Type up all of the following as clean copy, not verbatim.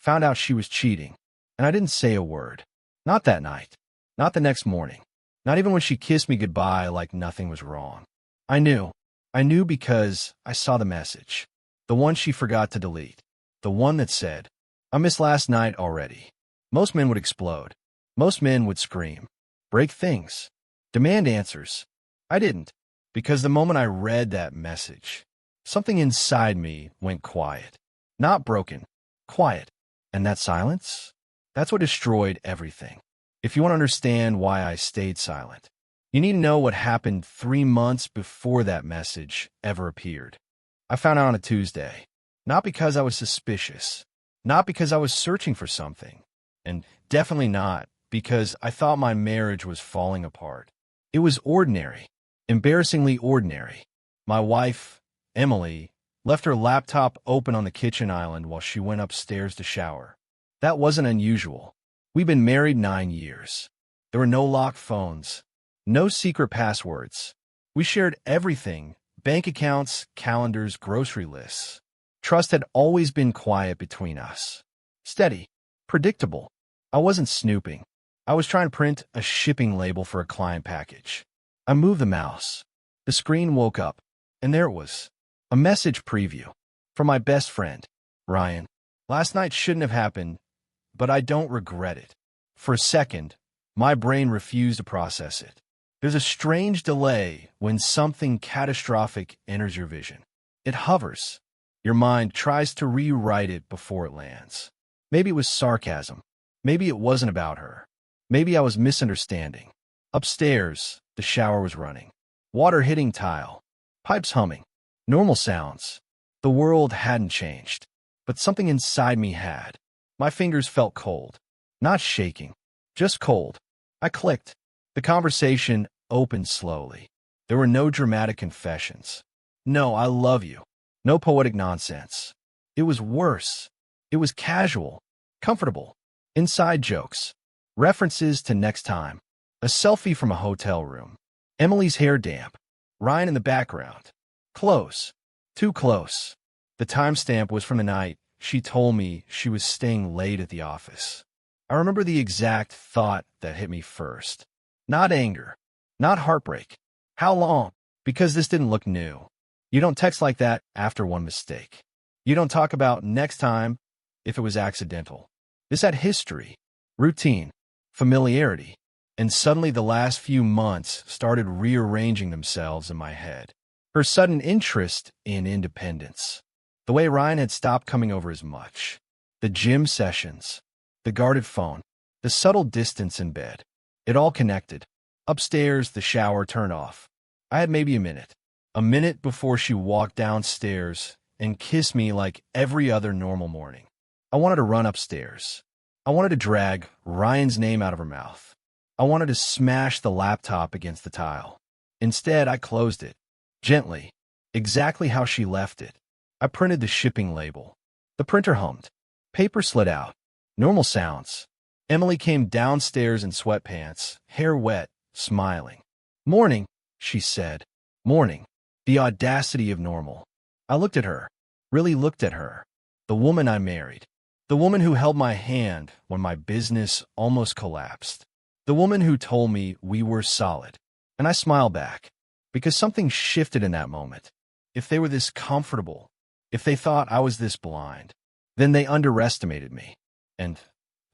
Found out she was cheating, and I didn't say a word. Not that night. Not the next morning. Not even when she kissed me goodbye like nothing was wrong. I knew. I knew because I saw the message. The one she forgot to delete. The one that said, "I missed last night already." Most men would explode. Most men would scream. Break things. Demand answers. I didn't. Because the moment I read that message, something inside me went quiet. Not broken. Quiet. And that silence? That's what destroyed everything. If you want to understand why I stayed silent, you need to know what happened 3 months before that message ever appeared. I found out on a Tuesday. Not because I was suspicious. Not because I was searching for something. And definitely not because I thought my marriage was falling apart. It was ordinary. Embarrassingly ordinary. My wife, Emily, left her laptop open on the kitchen island while she went upstairs to shower. That wasn't unusual. We'd been married 9 years. There were no locked phones, no secret passwords. We shared everything: bank accounts, calendars, grocery lists. Trust had always been quiet between us. Steady. Predictable. I wasn't snooping. I was trying to print a shipping label for a client package. I moved the mouse. The screen woke up, and there it was. A message preview. From my best friend, Ryan. Last night shouldn't have happened, but I don't regret it. For a second, my brain refused to process it. There's a strange delay when something catastrophic enters your vision. It hovers. Your mind tries to rewrite it before it lands. Maybe it was sarcasm. Maybe it wasn't about her. Maybe I was misunderstanding. Upstairs, the shower was running. Water hitting tile. Pipes humming. Normal sounds. The world hadn't changed. But something inside me had. My fingers felt cold. Not shaking. Just cold. I clicked. The conversation opened slowly. There were no dramatic confessions. No, I love you. No poetic nonsense. It was worse. It was casual. Comfortable. Inside jokes. References to next time. A selfie from a hotel room. Emily's hair damp. Ryan in the background. Close. Too close. The timestamp was from the night she told me she was staying late at the office. I remember the exact thought that hit me first. Not anger. Not heartbreak. How long? Because this didn't look new. You don't text like that after one mistake. You don't talk about next time if it was accidental. This had history, routine, familiarity, and suddenly the last few months started rearranging themselves in my head. Her sudden interest in independence. The way Ryan had stopped coming over as much. The gym sessions. The guarded phone. The subtle distance in bed. It all connected. Upstairs, the shower turned off. I had maybe a minute. A minute before she walked downstairs and kissed me like every other normal morning. I wanted to run upstairs. I wanted to drag Ryan's name out of her mouth. I wanted to smash the laptop against the tile. Instead, I closed it. Gently. Exactly how she left it. I printed the shipping label. The printer hummed. Paper slid out. Normal sounds. Emily came downstairs in sweatpants, hair wet, smiling. "Morning," she said. Morning. The audacity of normal. I looked at her. Really looked at her. The woman I married. The woman who held my hand when my business almost collapsed. The woman who told me we were solid. And I smiled back. Because something shifted in that moment. If they were this comfortable, if they thought I was this blind, then they underestimated me. And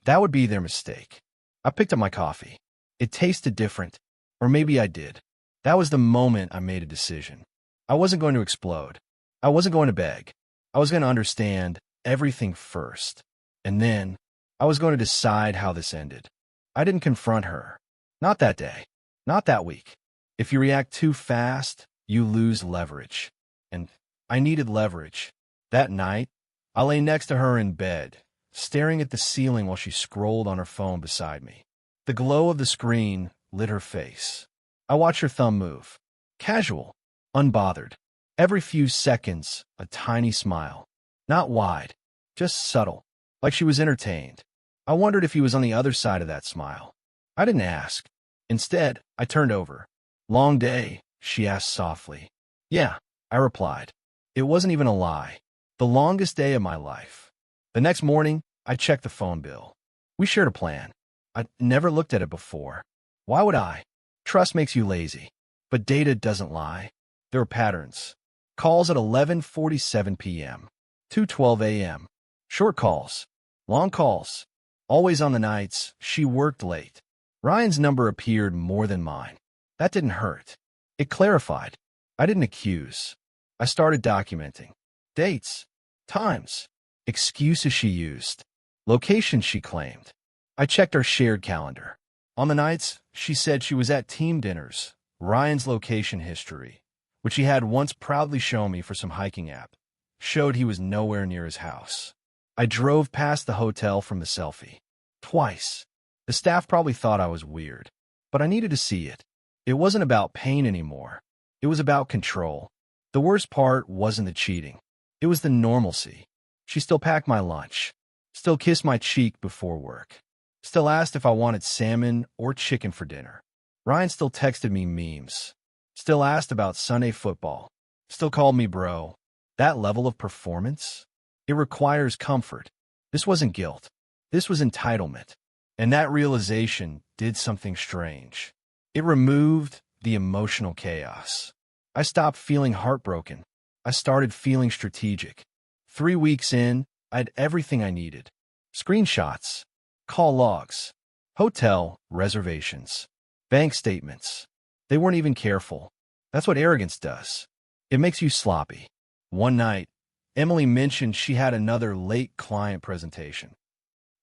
that would be their mistake. I picked up my coffee. It tasted different. Or maybe I did. That was the moment I made a decision. I wasn't going to explode. I wasn't going to beg. I was going to understand everything first. And then I was going to decide how this ended. I didn't confront her. Not that day. Not that week. If you react too fast, you lose leverage. And I needed leverage. That night, I lay next to her in bed, staring at the ceiling while she scrolled on her phone beside me. The glow of the screen lit her face. I watched her thumb move. Casual. Unbothered. Every few seconds, a tiny smile. Not wide. Just subtle. Like she was entertained. I wondered if he was on the other side of that smile. I didn't ask. Instead, I turned over. "Long day?" she asked softly. "Yeah," I replied. It wasn't even a lie. The longest day of my life. The next morning, I checked the phone bill. We shared a plan. I'd never looked at it before. Why would I? Trust makes you lazy. But data doesn't lie. There were patterns. Calls at 11:47 p.m. 2:12 a.m. Short calls. Long calls. Always on the nights. She worked late. Ryan's number appeared more than mine. That didn't hurt. It clarified. I didn't accuse. I started documenting. Dates. Times. Excuses she used. Locations she claimed. I checked our shared calendar. On the nights, she said she was at team dinners. Ryan's location history, which he had once proudly shown me for some hiking app, showed he was nowhere near his house. I drove past the hotel from the selfie. Twice. The staff probably thought I was weird, but I needed to see it. It wasn't about pain anymore. It was about control. The worst part wasn't the cheating. It was the normalcy. She still packed my lunch, still kissed my cheek before work, still asked if I wanted salmon or chicken for dinner. Ryan still texted me memes, still asked about Sunday football, still called me bro. That level of performance? It requires comfort. This wasn't guilt. This was entitlement. And that realization did something strange. It removed the emotional chaos. I stopped feeling heartbroken. I started feeling strategic. 3 weeks in, I had everything I needed. Screenshots, call logs, hotel reservations, bank statements. They weren't even careful. That's what arrogance does. It makes you sloppy. One night, Emily mentioned she had another late client presentation.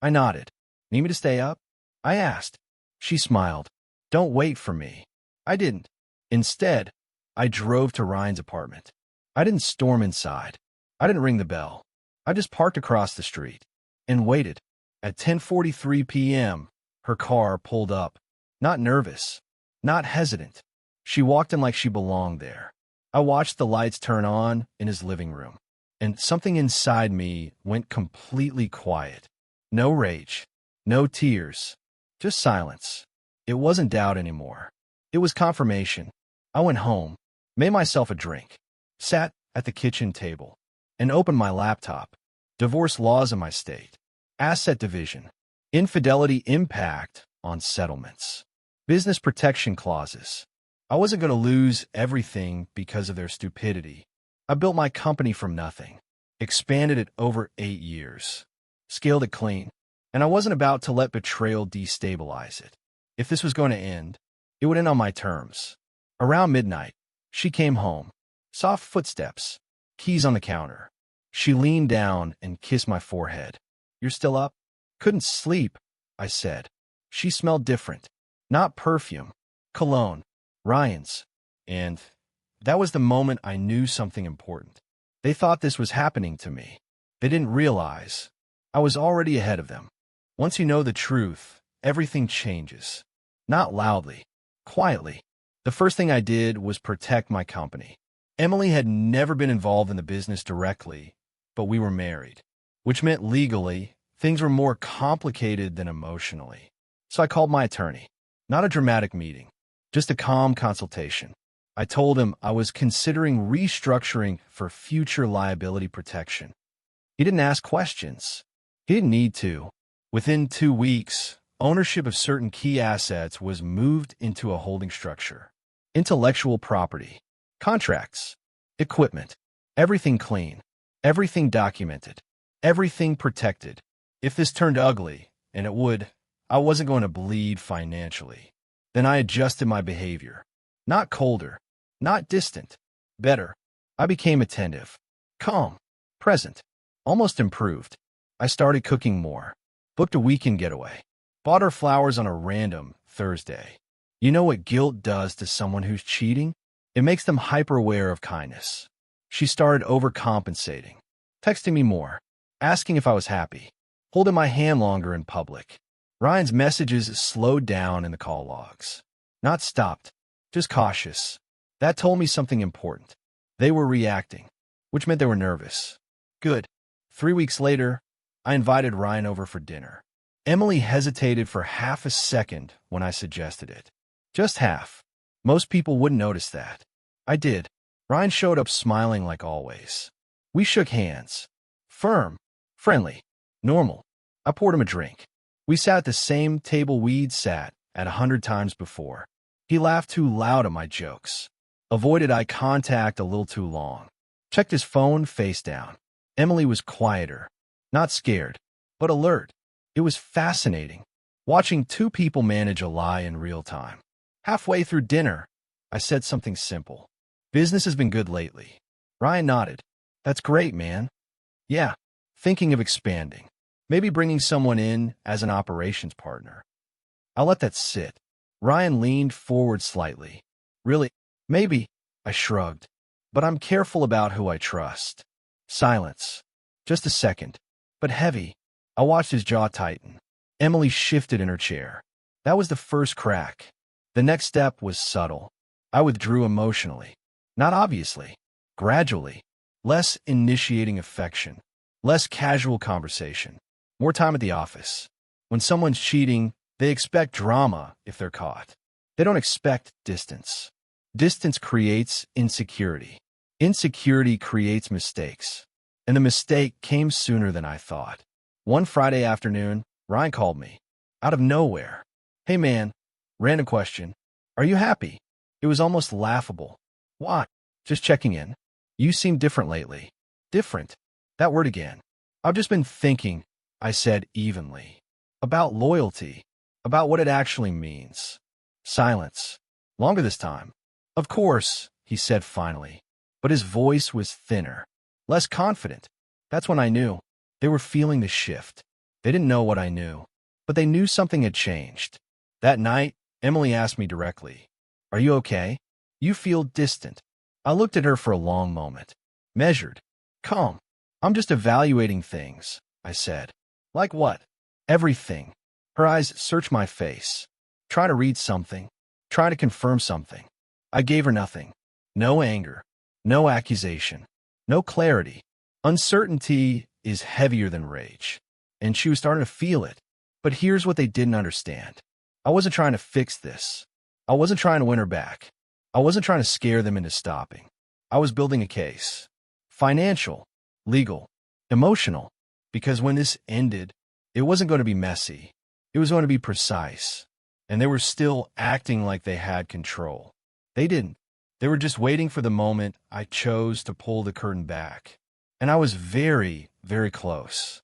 I nodded. Need me to stay up? I asked. She smiled. Don't wait for me. I didn't. Instead, I drove to Ryan's apartment. I didn't storm inside. I didn't ring the bell. I just parked across the street and waited. At 10:43 p.m., her car pulled up. Not nervous, not hesitant. She walked in like she belonged there. I watched the lights turn on in his living room, and something inside me went completely quiet. No rage, no tears, just silence. It wasn't doubt anymore. It was confirmation. I went home, made myself a drink, sat at the kitchen table, and opened my laptop. Divorce laws in my state, asset division, infidelity impact on settlements, business protection clauses. I wasn't going to lose everything because of their stupidity. I built my company from nothing, expanded it over 8 years, scaled it clean, and I wasn't about to let betrayal destabilize it. If this was going to end, it would end on my terms. Around midnight, she came home. Soft footsteps, keys on the counter. She leaned down and kissed my forehead. You're still up? Couldn't sleep, I said. She smelled different. Not perfume, cologne, Ryan's. And that was the moment I knew something important. They thought this was happening to me. They didn't realize I was already ahead of them. Once you know the truth, everything changes. Not loudly, quietly. The first thing I did was protect my company. Emily had never been involved in the business directly, but we were married, which meant legally, things were more complicated than emotionally. So I called my attorney. Not a dramatic meeting, just a calm consultation. I told him I was considering restructuring for future liability protection. He didn't ask questions. He didn't need to. Within 2 weeks, ownership of certain key assets was moved into a holding structure. Intellectual property, contracts, equipment, everything clean, everything documented, everything protected. If this turned ugly, and it would, I wasn't going to bleed financially. Then I adjusted my behavior. Not colder, not distant, better. I became attentive, calm, present, almost improved. I started cooking more, booked a weekend getaway, bought her flowers on a random Thursday. You know what guilt does to someone who's cheating? It makes them hyper-aware of kindness. She started overcompensating, texting me more, asking if I was happy, holding my hand longer in public. Ryan's messages slowed down in the call logs. Not stopped, just cautious. That told me something important. They were reacting, which meant they were nervous. Good. 3 weeks later, I invited Ryan over for dinner. Emily hesitated for half a second when I suggested it. Just half. Most people wouldn't notice that. I did. Ryan showed up smiling like always. We shook hands. Firm, friendly, normal. I poured him a drink. We sat at the same table we'd sat at 100 times before. He laughed too loud at my jokes, avoided eye contact a little too long, checked his phone face down. Emily was quieter, not scared, but alert. It was fascinating, watching two people manage a lie in real time. Halfway through dinner, I said something simple. Business has been good lately. Ryan nodded. That's great, man. Yeah, thinking of expanding. Maybe bringing someone in as an operations partner. I'll let that sit. Ryan leaned forward slightly. Really? Maybe, I shrugged. But I'm careful about who I trust. Silence. Just a second. But heavy. I watched his jaw tighten. Emily shifted in her chair. That was the first crack. The next step was subtle. I withdrew emotionally. Not obviously. Gradually. Less initiating affection. Less casual conversation. More time at the office. When someone's cheating, they expect drama if they're caught. They don't expect distance. Distance creates insecurity. Insecurity creates mistakes. And the mistake came sooner than I thought. One Friday afternoon, Ryan called me. Out of nowhere. Hey man, random question. Are you happy? It was almost laughable. Why? Just checking in. You seem different lately. Different. That word again. I've just been thinking, I said evenly. About loyalty. About what it actually means. Silence. Longer this time. Of course, he said finally. But his voice was thinner. Less confident. That's when I knew. They were feeling the shift. They didn't know what I knew. But they knew something had changed. That night, Emily asked me directly. Are you okay? You feel distant. I looked at her for a long moment. Measured. Calm. I'm just evaluating things, I said. Like what? Everything. Her eyes searched my face. Try to read something. Try to confirm something. I gave her nothing. No anger. No accusation. No clarity. Uncertainty is heavier than rage. And she was starting to feel it. But here's what they didn't understand. I wasn't trying to fix this. I wasn't trying to win her back. I wasn't trying to scare them into stopping. I was building a case. Financial. Legal. Emotional. Because when this ended, it wasn't going to be messy. It was going to be precise. And they were still acting like they had control. They didn't. They were just waiting for the moment I chose to pull the curtain back. And I was very, very close.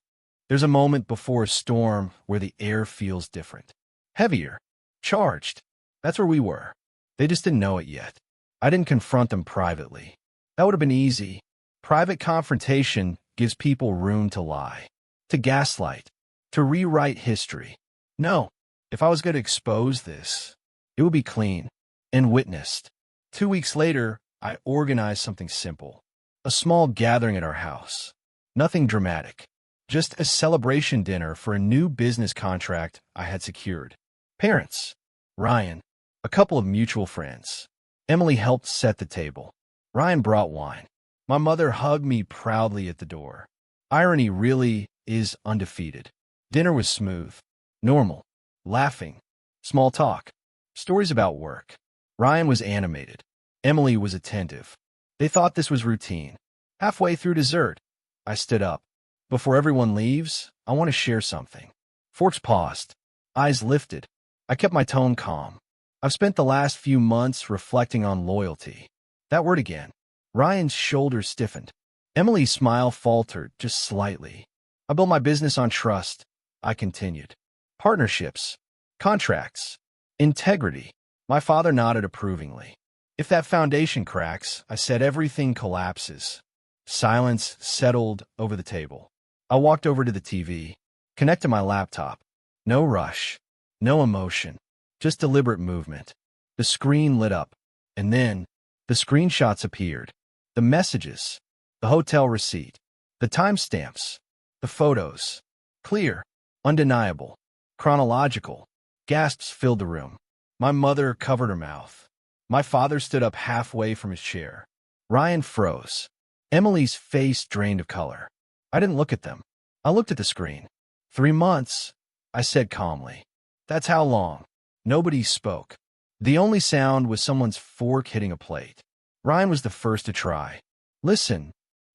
There's a moment before a storm where the air feels different. Heavier. Charged. That's where we were. They just didn't know it yet. I didn't confront them privately. That would have been easy. Private confrontation gives people room to lie, to gaslight, to rewrite history. No, if I was going to expose this, it would be clean and witnessed. 2 weeks later, I organized something simple. A small gathering at our house. Nothing dramatic. Just a celebration dinner for a new business contract I had secured. Parents. Ryan. A couple of mutual friends. Emily helped set the table. Ryan brought wine. My mother hugged me proudly at the door. Irony really is undefeated. Dinner was smooth. Normal. Laughing. Small talk. Stories about work. Ryan was animated. Emily was attentive. They thought this was routine. Halfway through dessert, I stood up. Before everyone leaves, I want to share something. Forks paused. Eyes lifted. I kept my tone calm. I've spent the last few months reflecting on loyalty. That word again. Ryan's shoulders stiffened. Emily's smile faltered just slightly. I built my business on trust, I continued. Partnerships. Contracts. Integrity. My father nodded approvingly. If that foundation cracks, I said, everything collapses. Silence settled over the table. I walked over to the TV, connected my laptop. No rush. No emotion. Just deliberate movement. The screen lit up. And then, the screenshots appeared. The messages. The hotel receipt. The timestamps. The photos. Clear. Undeniable. Chronological. Gasps filled the room. My mother covered her mouth. My father stood up halfway from his chair. Ryan froze. Emily's face drained of color. I didn't look at them. I looked at the screen. 3 months, I said calmly. That's how long. Nobody spoke. The only sound was someone's fork hitting a plate. Ryan was the first to try. Listen.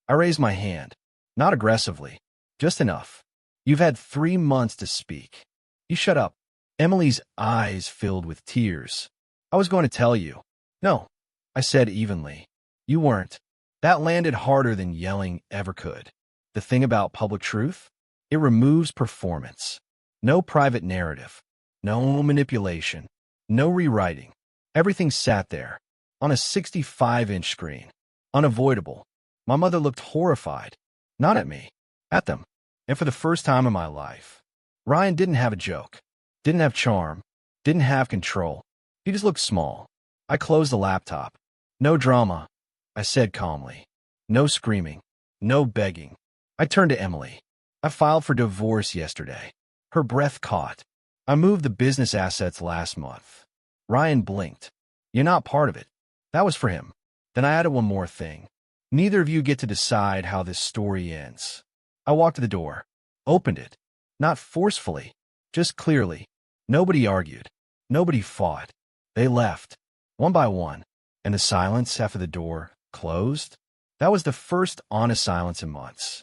I raised my hand. Not aggressively. Just enough. You've had 3 months to speak. You shut up. Emily's eyes filled with tears. I was going to tell you. No, I said evenly. You weren't. That landed harder than yelling ever could. The thing about public truth? It removes performance. No private narrative. No manipulation. No rewriting. Everything sat there, on a 65-inch screen. Unavoidable. My mother looked horrified. Not at me. At them. And for the first time in my life, Ryan didn't have a joke. Didn't have charm. Didn't have control. He just looked small. I closed the laptop. No drama, I said calmly. No screaming. No begging. I turned to Emily. I filed for divorce yesterday. Her breath caught. I moved the business assets last month. Ryan blinked. You're not part of it. That was for him. Then I added one more thing. Neither of you get to decide how this story ends. I walked to the door. Opened it. Not forcefully. Just clearly. Nobody argued. Nobody fought. They left. One by one. And the silence after the door closed? That was the first honest silence in months.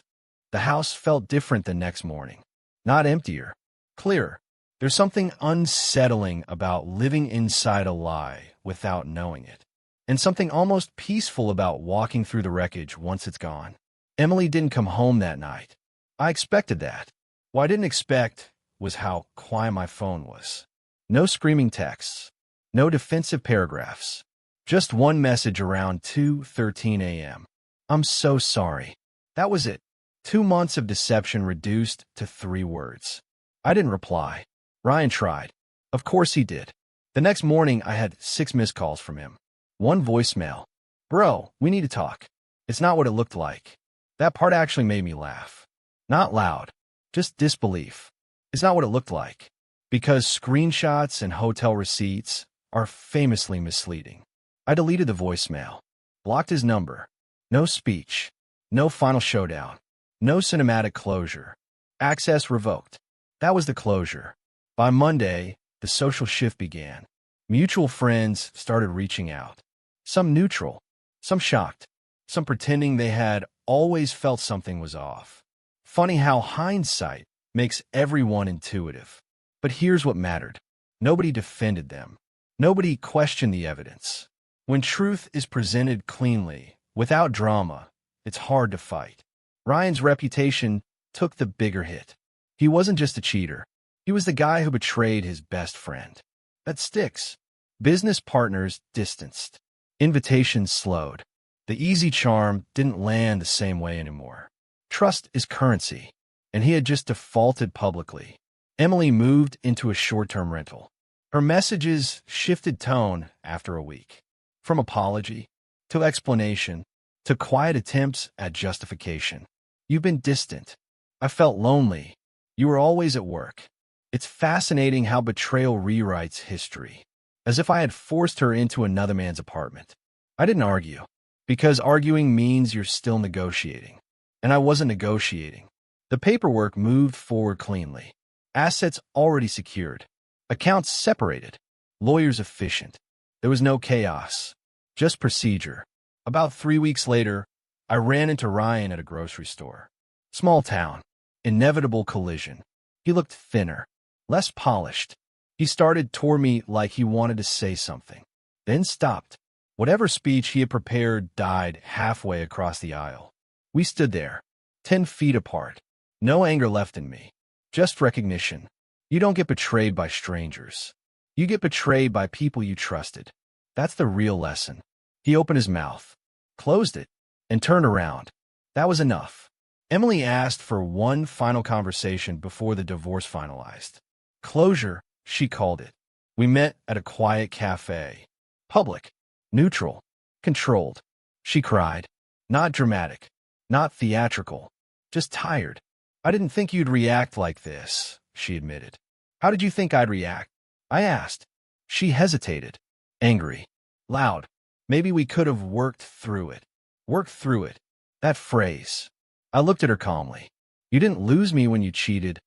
The house felt different the next morning. Not emptier. Clearer. There's something unsettling about living inside a lie without knowing it. And something almost peaceful about walking through the wreckage once it's gone. Emily didn't come home that night. I expected that. What I didn't expect was how quiet my phone was. No screaming texts. No defensive paragraphs. Just one message around 2:13 a.m. I'm so sorry. That was it. 2 months of deception reduced to 3 words. I didn't reply. Ryan tried. Of course he did. The next morning, I had 6 missed calls from him. 1 voicemail. Bro, we need to talk. It's not what it looked like. That part actually made me laugh. Not loud. Just disbelief. It's not what it looked like. Because screenshots and hotel receipts are famously misleading. I deleted the voicemail. Blocked his number. No speech. No final showdown. No cinematic closure. Access revoked. That was the closure. By Monday, the social shift began. Mutual friends started reaching out. Some neutral. Some shocked. Some pretending they had always felt something was off. Funny how hindsight makes everyone intuitive. But here's what mattered. Nobody defended them. Nobody questioned the evidence. When truth is presented cleanly, without drama, it's hard to fight. Ryan's reputation took the bigger hit. He wasn't just a cheater. He was the guy who betrayed his best friend. That sticks. Business partners distanced. Invitations slowed. The easy charm didn't land the same way anymore. Trust is currency, and he had just defaulted publicly. Emily moved into a short-term rental. Her messages shifted tone after a week. From apology, to explanation, to quiet attempts at justification. You've been distant. I felt lonely. You were always at work. It's fascinating how betrayal rewrites history, as if I had forced her into another man's apartment. I didn't argue, because arguing means you're still negotiating. And I wasn't negotiating. The paperwork moved forward cleanly. Assets already secured. Accounts separated. Lawyers efficient. There was no chaos. Just procedure. About 3 weeks later, I ran into Ryan at a grocery store. Small town. Inevitable collision. He looked thinner. Less polished. He started toward me like he wanted to say something. Then stopped. Whatever speech he had prepared died halfway across the aisle. We stood there, 10 feet apart. No anger left in me. Just recognition. You don't get betrayed by strangers. You get betrayed by people you trusted. That's the real lesson. He opened his mouth, closed it, and turned around. That was enough. Emily asked for one final conversation before the divorce finalized. Closure, she called it. We met at a quiet cafe. Public, neutral, controlled. She cried. Not dramatic, not theatrical, just tired. I didn't think you'd react like this, she admitted. How did you think I'd react? I asked. She hesitated. Angry. Loud. Maybe we could have worked through it. Worked through it. That phrase. I looked at her calmly. You didn't lose me when you cheated,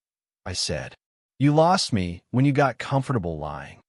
I said. You lost me when you got comfortable lying.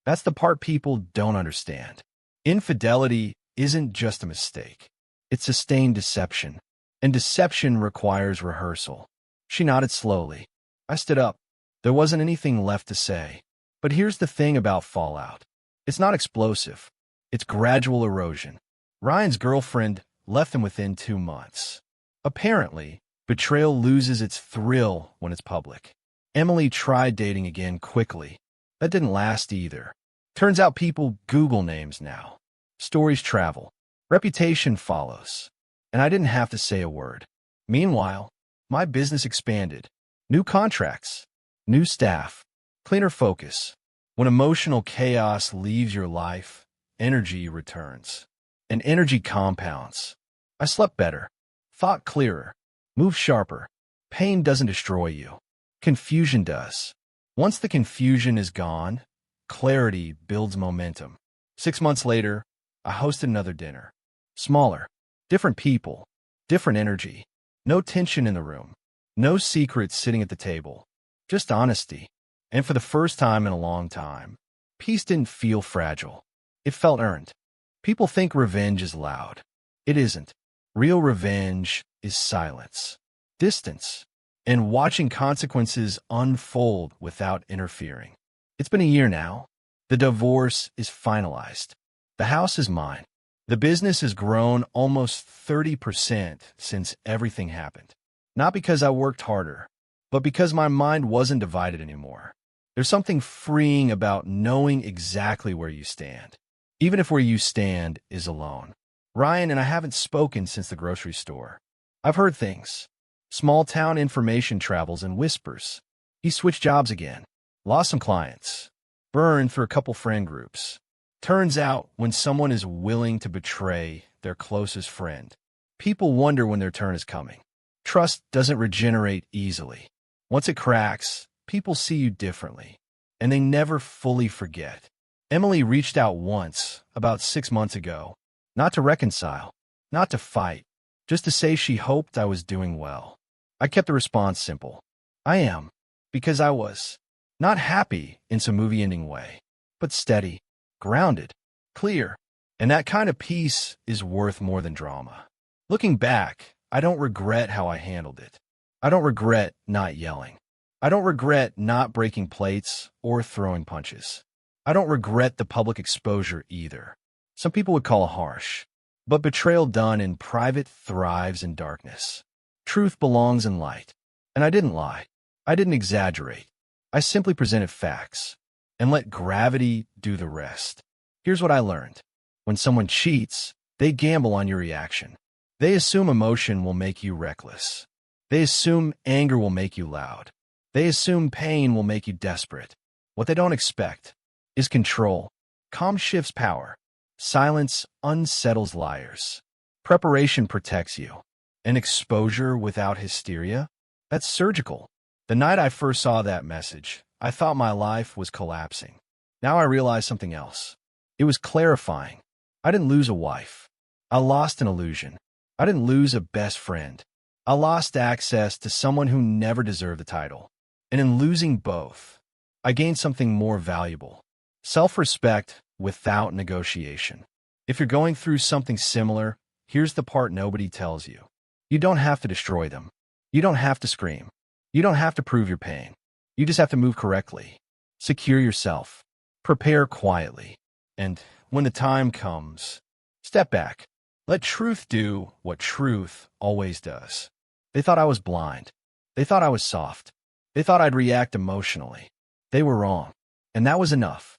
That's the part people don't understand. Infidelity isn't just a mistake. It's sustained deception. And deception requires rehearsal. She nodded slowly. I stood up. There wasn't anything left to say. But here's the thing about fallout. It's not explosive. It's gradual erosion. Ryan's girlfriend left him within 2 months. Apparently, betrayal loses its thrill when it's public. Emily tried dating again quickly. That didn't last either. Turns out people Google names now. Stories travel. Reputation follows. And I didn't have to say a word. Meanwhile, my business expanded. New contracts. New staff. Cleaner focus. When emotional chaos leaves your life, energy returns. And energy compounds. I slept better. Thought clearer. Moved sharper. Pain doesn't destroy you. Confusion does. Once the confusion is gone, clarity builds momentum. 6 months later, I hosted another dinner. Smaller. Different people. Different energy. No tension in the room. No secrets sitting at the table. Just honesty. And for the first time in a long time, peace didn't feel fragile. It felt earned. People think revenge is loud. It isn't. Real revenge is silence, distance, and watching consequences unfold without interfering. It's been a year now. The divorce is finalized. The house is mine. The business has grown almost 30% since everything happened. Not because I worked harder, but because my mind wasn't divided anymore. There's something freeing about knowing exactly where you stand, even if where you stand is alone. Ryan and I haven't spoken since the grocery store. I've heard things. Small-town information travels in whispers. He switched jobs again, lost some clients, burned through a couple friend groups. Turns out, when someone is willing to betray their closest friend, people wonder when their turn is coming. Trust doesn't regenerate easily. Once it cracks, people see you differently, and they never fully forget. Emily reached out once, about 6 months ago, not to reconcile, not to fight, just to say she hoped I was doing well. I kept the response simple. I am, because I was. Not happy in some movie-ending way, but steady, grounded, clear. And that kind of peace is worth more than drama. Looking back, I don't regret how I handled it. I don't regret not yelling. I don't regret not breaking plates or throwing punches. I don't regret the public exposure either. Some people would call it harsh, but betrayal done in private thrives in darkness. Truth belongs in light. And I didn't lie. I didn't exaggerate. I simply presented facts and let gravity do the rest. Here's what I learned. When someone cheats, they gamble on your reaction. They assume emotion will make you reckless. They assume anger will make you loud. They assume pain will make you desperate. What they don't expect is control. Calm shifts power. Silence unsettles liars. Preparation protects you. And exposure without hysteria? That's surgical. The night I first saw that message, I thought my life was collapsing. Now I realize something else. It was clarifying. I didn't lose a wife. I lost an illusion. I didn't lose a best friend. I lost access to someone who never deserved the title. And in losing both, I gained something more valuable. Self-respect without negotiation. If you're going through something similar, here's the part nobody tells you. You don't have to destroy them. You don't have to scream. You don't have to prove your pain. You just have to move correctly. Secure yourself. Prepare quietly. And when the time comes, step back. Let truth do what truth always does. They thought I was blind. They thought I was soft. They thought I'd react emotionally. They were wrong. And that was enough.